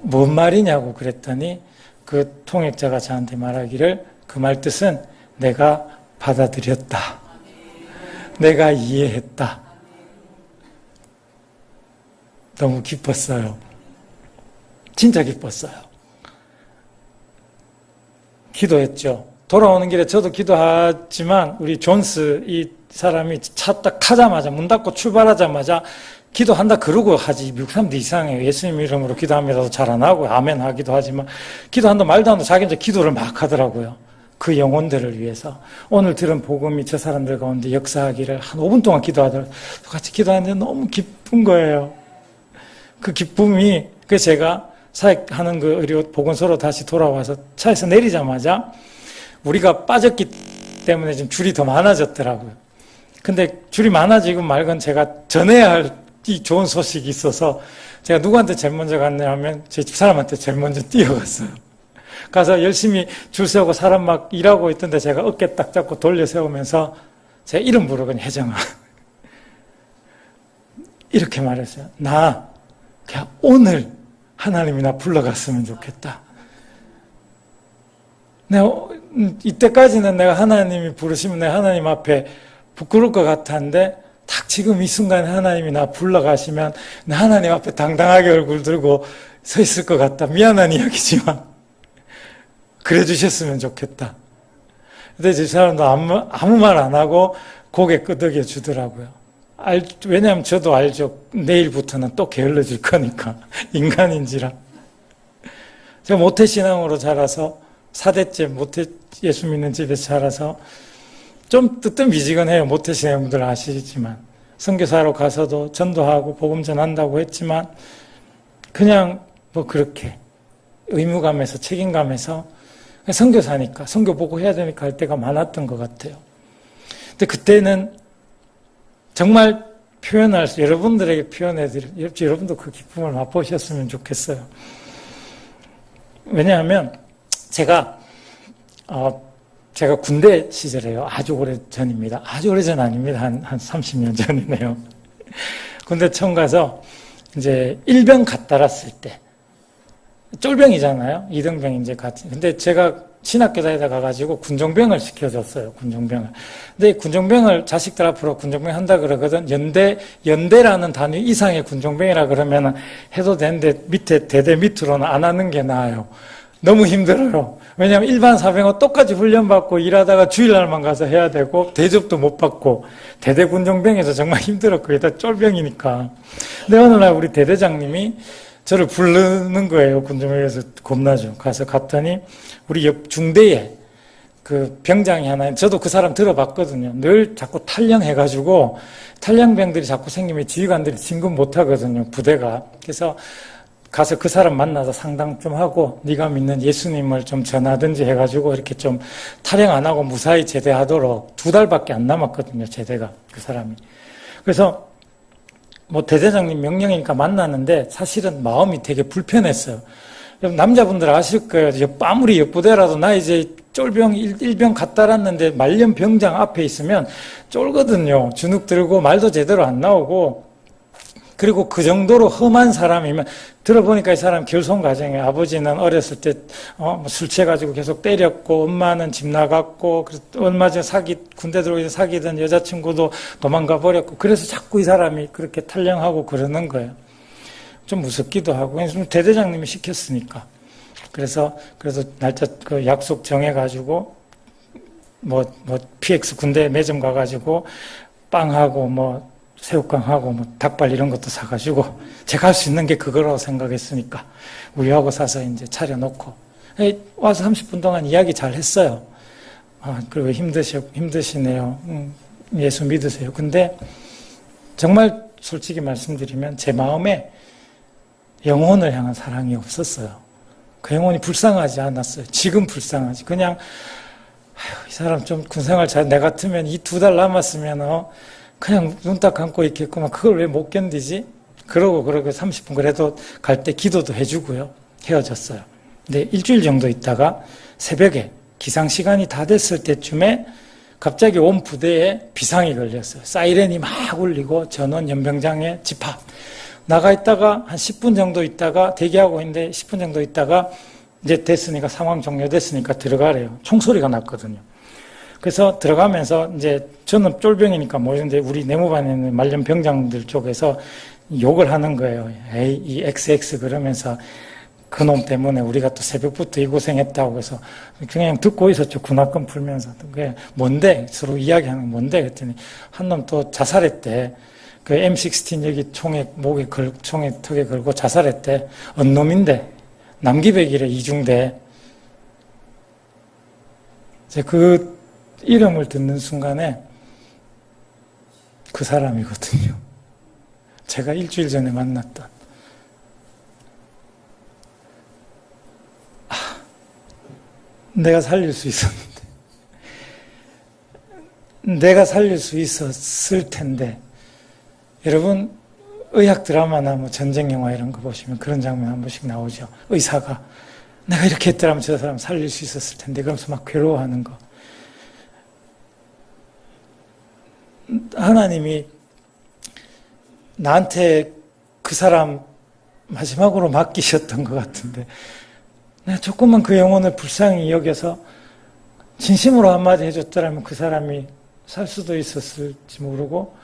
뭔 말이냐고 그랬더니 그 통역자가 저한테 말하기를, 그 말 뜻은 내가 받아들였다. 내가 이해했다. 너무 기뻤어요. 진짜 기뻤어요. 기도했죠. 돌아오는 길에 저도 기도하지만 우리 존스 이 사람이 차 딱 타자마자 문 닫고 출발하자마자 기도한다 그러고 하지. 미국 사람들 이상해요. 예수님 이름으로 기도합니다도 잘 안 하고 아멘 하기도 하지만 기도한다 말도 안 하고 자기 이제 기도를 막 하더라고요. 그 영혼들을 위해서. 오늘 들은 복음이 저 사람들 가운데 역사하기를 한 5분 동안 기도하더라고요. 같이 기도하는데 너무 기쁜 거예요. 그 기쁨이 그 제가 사역하는 그 의료 보건소로 다시 돌아와서 차에서 내리자마자 우리가 빠졌기 때문에 지금 줄이 더 많아졌더라고요. 근데 줄이 많아지고 말건 제가 전해야 할 이 좋은 소식이 있어서 제가 누구한테 제일 먼저 갔냐 하면 제 집사람한테 제일 먼저 뛰어갔어요. 가서 열심히 줄 세우고 사람 막 일하고 있던데 제가 어깨 딱 잡고 돌려 세우면서 제 이름 부르거든요. 혜정아. 이렇게 말했어요. 나 그냥 오늘 하나님이 나 불러갔으면 좋겠다. 내가 이때까지는 내가 하나님이 부르시면 내가 하나님 앞에 부끄러울 것 같았는데 딱 지금 이 순간에 하나님이 나 불러가시면 나 하나님 앞에 당당하게 얼굴 들고 서 있을 것 같다. 미안한 이야기지만 그래 주셨으면 좋겠다. 근데 저 사람도 아무 말 안 하고 고개 끄덕여 주더라고요. 왜냐하면 저도 알죠. 내일부터는 또 게을러질 거니까. 인간인지라. 제가 모태신앙으로 자라서 4대째 모태 예수 믿는 집에서 자라서 좀 뜨뜻미지근해요. 모태신앙분들 아시지만. 선교사로 가서도 전도하고 복음 전한다고 했지만 그냥 뭐 그렇게 의무감에서 책임감에서 선교사니까 선교 보고 해야 되니까 할 때가 많았던 것 같아요. 근데 그때는 정말 표현할 수, 여러분들에게 표현해드릴, 여러분도 그 기쁨을 맛보셨으면 좋겠어요. 왜냐하면 제가 군대 시절에요. 아주 오래 전입니다. 아주 오래 전 아닙니다. 한 30년 전이네요. 군대 처음 가서 이제 일병 갔다 왔을 때, 쫄병이잖아요. 이등병 이제 같이. 근데 제가 신학교 다니다 가가지고 군종병을 시켜줬어요. 군종병을. 근데 군종병을 자식들 앞으로 군종병 한다 그러거든. 연대라는 단위 이상의 군종병이라 그러면 해도 되는데 밑에 대대 밑으로는 안 하는 게 나아요. 너무 힘들어요. 왜냐하면 일반 사병은 똑같이 훈련받고 일하다가 주일날만 가서 해야 되고 대접도 못 받고 대대 군종병에서 정말 힘들었고 다 쫄병이니까. 근데 어느 날 우리 대대장님이 저를 부르는 거예요. 군종병에서 겁나죠. 가서 갔더니 우리 옆 중대에 그 병장이 하나, 저도 그 사람 들어봤거든요. 늘 자꾸 탈영해가지고 탈영병들이 자꾸 생기면 지휘관들이 진급 못 하거든요. 부대가. 그래서 가서 그 사람 만나서 상담 좀 하고 네가 믿는 예수님을 좀 전하든지 해가지고 이렇게 좀 탈영 안 하고 무사히 제대하도록 2달밖에 안 남았거든요. 제대가. 그 사람이. 그래서 뭐 대대장님 명령이니까 만났는데 사실은 마음이 되게 불편했어요. 남자분들 아실 거예요. 아무리 옆부대라도 나 이제 쫄병 일병 갔다 왔는데 말년 병장 앞에 있으면 쫄거든요. 주눅 들고 말도 제대로 안 나오고. 그리고 그 정도로 험한 사람이면, 들어보니까 이 사람 결손 가정에 아버지는 어렸을 때 술 취해가지고 계속 때렸고, 엄마는 집 나갔고, 얼마 전에 군대 들어오기 전에 사귀던 여자친구도 도망가 버렸고, 그래서 자꾸 이 사람이 그렇게 탈영하고 그러는 거예요. 좀 무섭기도 하고, 대대장님이 시켰으니까. 그래서 날짜 그 약속 정해가지고, PX 군대 매점 가가지고, 빵하고 새우깡하고 닭발 이런 것도 사가지고 제가 할 수 있는 게 그거라고 생각했으니까 우유하고 사서 이제 차려놓고 와서 30분 동안 이야기 잘 했어요. 그리고 힘드시네요. 예수 믿으세요. 근데 정말 솔직히 말씀드리면 제 마음에 영혼을 향한 사랑이 없었어요. 그 영혼이 불쌍하지 않았어요. 지금 불쌍하지. 그냥 이 사람 좀 군생활 잘, 내 같으면 이 2달 남았으면 그냥 눈 딱 감고 있겠구만. 그걸 왜 못 견디지? 그러고 30분 그래도 갈 때 기도도 해주고요. 헤어졌어요. 근데 일주일 정도 있다가 새벽에 기상시간이 다 됐을 때쯤에 갑자기 온 부대에 비상이 걸렸어요. 사이렌이 막 울리고 전원 연병장에 집합. 나가 있다가 한 10분 정도 있다가 대기하고 있는데 10분 정도 있다가 이제 됐으니까, 상황 종료됐으니까 들어가래요. 총소리가 났거든요. 그래서 들어가면서 이제 저는 쫄병이니까 모르는데 우리 내무반에 있는 말년 병장들 쪽에서 욕을 하는 거예요. 에이, 이 XX 그러면서 그놈 때문에 우리가 또 새벽부터 이 고생했다고 해서 그냥 듣고 있었죠. 군합금 풀면서. 그게 뭔데? 서로 이야기하는 거 뭔데? 그랬더니 한 놈 또 자살했대. 그 M16 여기 총에 턱에 걸고 자살했대. 언놈인데. 남기백이래, 이중대. 이제 그 이름을 듣는 순간에 그 사람이거든요. 제가 일주일 전에 만났던. 내가 살릴 수 있었는데. 내가 살릴 수 있었을 텐데. 여러분, 의학 드라마나 뭐 전쟁 영화 이런 거 보시면 그런 장면 한 번씩 나오죠. 의사가 내가 이렇게 했더라면 저 사람 살릴 수 있었을 텐데. 그러면서 막 괴로워하는 거. 하나님이 나한테 그 사람 마지막으로 맡기셨던 것 같은데 내가 조금만 그 영혼을 불쌍히 여겨서 진심으로 한마디 해줬더라면 그 사람이 살 수도 있었을지 모르고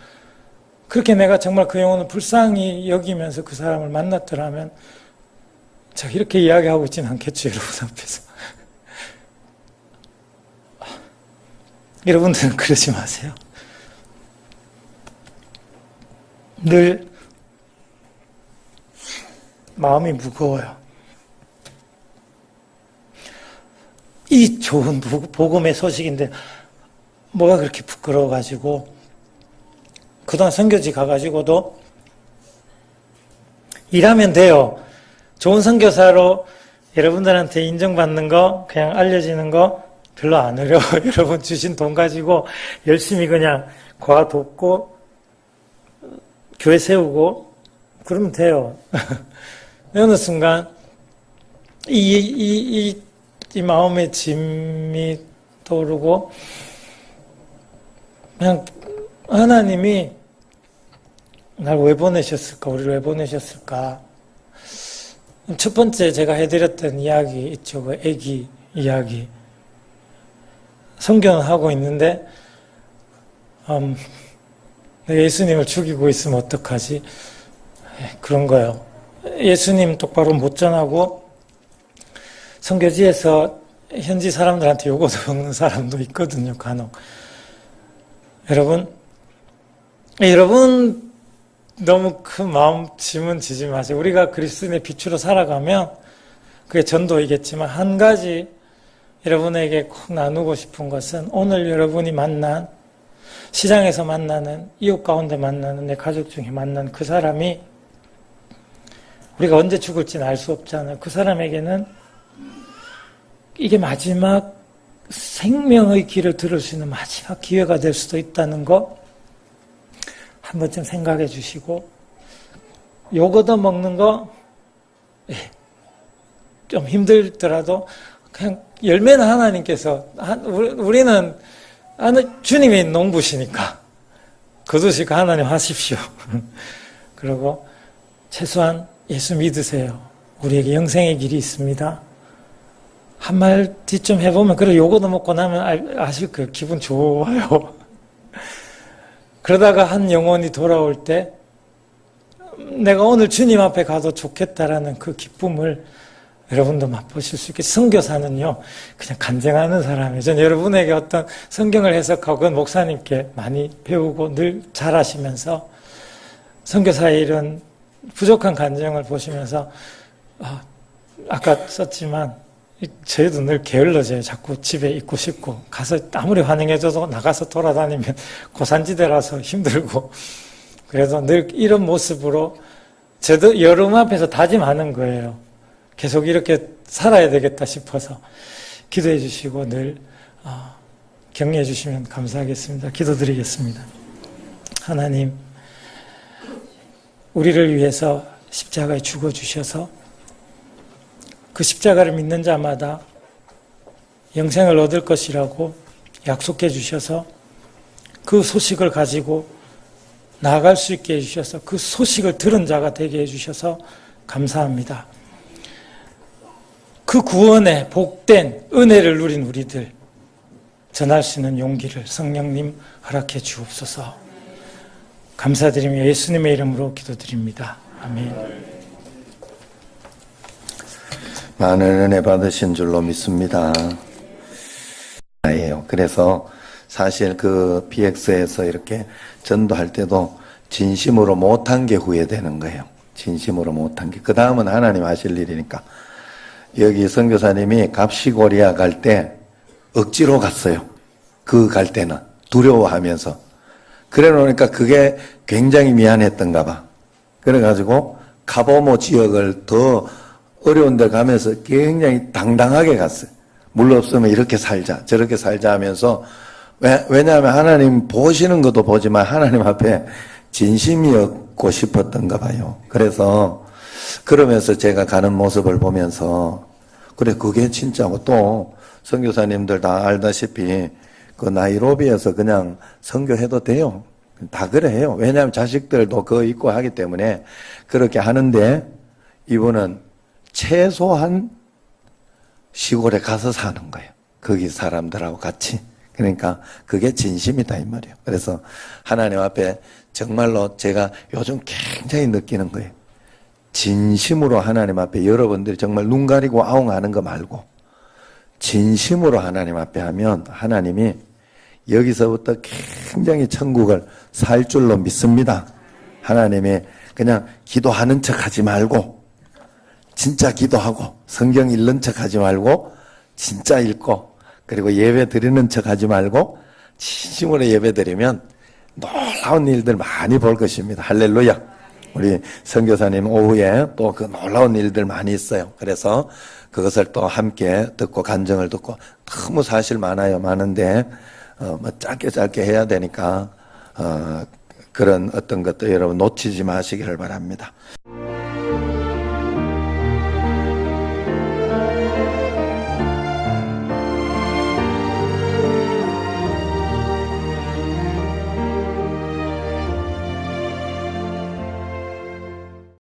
그렇게 내가 정말 그 영혼을 불쌍히 여기면서 그 사람을 만났더라면 제가 이렇게 이야기하고 있지는 않겠죠, 여러분 앞에서. 여러분들은 그러지 마세요. 늘 마음이 무거워요. 이 좋은 복음의 소식인데 뭐가 그렇게 부끄러워가지고 그동안 선교지 가가지고도 일하면 돼요. 좋은 선교사로 여러분들한테 인정받는 거 그냥 알려지는 거 별로 안 어려워요. 여러분 주신 돈 가지고 열심히 그냥 과 돕고 교회 세우고 그러면 돼요. 어느 순간 이 마음의 짐이 떠오르고 그냥 하나님이 날 왜 보내셨을까? 우리를 왜 보내셨을까? 첫 번째 제가 해드렸던 이야기 있죠. 그 애기 이야기. 선교는 하고 있는데 예수님을 죽이고 있으면 어떡하지? 그런 거예요. 예수님 똑바로 못 전하고 선교지에서 현지 사람들한테 요거도 먹는 사람도 있거든요, 간혹. 여러분 너무 큰 마음 짐은 지지 마세요. 우리가 그리스도인의 빛으로 살아가면 그게 전도이겠지만 한 가지 여러분에게 꼭 나누고 싶은 것은 오늘 여러분이 만난 시장에서 만나는 이웃 가운데 만나는 내 가족 중에 만난 그 사람이 우리가 언제 죽을지는 알 수 없잖아요. 그 사람에게는 이게 마지막 생명의 길을 들을 수 있는 마지막 기회가 될 수도 있다는 거 한 번쯤 생각해 주시고 요거도 먹는 거 좀 힘들더라도 그냥 열매는 하나님께서 우리는 주님이 농부시니까 거두시고 하나님 하십시오. 그리고 최소한 예수 믿으세요. 우리에게 영생의 길이 있습니다. 한마디 좀 해보면 그래 요거도 먹고 나면 아실 거예요. 기분 좋아요. 그러다가 한 영혼이 돌아올 때 내가 오늘 주님 앞에 가도 좋겠다라는 그 기쁨을 여러분도 맛보실 수 있게. 선교사는요 그냥 간증하는 사람이에요. 전 여러분에게 어떤 성경을 해석하고 그건 목사님께 많이 배우고 늘 잘하시면서 선교사의 이런 부족한 간증을 보시면서 아까 썼지만 저희도 늘 게을러져요. 자꾸 집에 있고 싶고 가서 아무리 환영해줘도 나가서 돌아다니면 고산지대라서 힘들고 그래서 늘 이런 모습으로 저도 여러분 앞에서 다짐하는 거예요. 계속 이렇게 살아야 되겠다 싶어서 기도해 주시고 늘 격려해 주시면 감사하겠습니다. 기도드리겠습니다. 하나님, 우리를 위해서 십자가에 죽어주셔서 그 십자가를 믿는 자마다 영생을 얻을 것이라고 약속해 주셔서 그 소식을 가지고 나아갈 수 있게 해주셔서 그 소식을 들은 자가 되게 해주셔서 감사합니다. 그 구원의 복된 은혜를 누린 우리들 전할 수 있는 용기를 성령님 허락해 주옵소서. 감사드리며 예수님의 이름으로 기도드립니다. 아멘. 많은 은혜 받으신 줄로 믿습니다. 그래서 사실 그 PX에서 이렇게 전도할 때도 진심으로 못한 게 후회되는 거예요. 진심으로 못한 게. 그 다음은 하나님 하실 일이니까. 여기 선교사님이 갑시고리아 갈 때 억지로 갔어요. 그 갈 때는 두려워하면서. 그래 놓으니까 그게 굉장히 미안했던가 봐. 그래가지고 카보모 지역을 더 어려운 데 가면서 굉장히 당당하게 갔어요. 물 없으면 이렇게 살자 저렇게 살자 하면서. 왜냐하면 하나님 보시는 것도 보지만 하나님 앞에 진심이었고 싶었던가 봐요. 그래서 그러면서 제가 가는 모습을 보면서 그래 그게 진짜고, 또 선교사님들 다 알다시피 그 나이로비에서 그냥 선교해도 돼요. 다 그래 해요. 왜냐하면 자식들도 그거 있고 하기 때문에 그렇게 하는데, 이분은 최소한 시골에 가서 사는 거예요. 거기 사람들하고 같이. 그러니까 그게 진심이다 이 말이에요. 그래서 하나님 앞에 정말로 제가 요즘 굉장히 느끼는 거예요. 진심으로 하나님 앞에 여러분들이 정말 눈 가리고 아웅하는 거 말고 진심으로 하나님 앞에 하면 하나님이 여기서부터 굉장히 천국을 살 줄로 믿습니다. 하나님이 그냥 기도하는 척 하지 말고 진짜 기도하고 성경 읽는 척 하지 말고 진짜 읽고, 그리고 예배 드리는 척 하지 말고 진심으로 예배 드리면 놀라운 일들 많이 볼 것입니다. 할렐루야. 우리 선교사님 오후에 또 그 놀라운 일들 많이 있어요. 그래서 그것을 또 함께 듣고 간증을 듣고, 너무 사실 많은데 뭐 짧게 해야 되니까 그런 어떤 것도 여러분 놓치지 마시기를 바랍니다.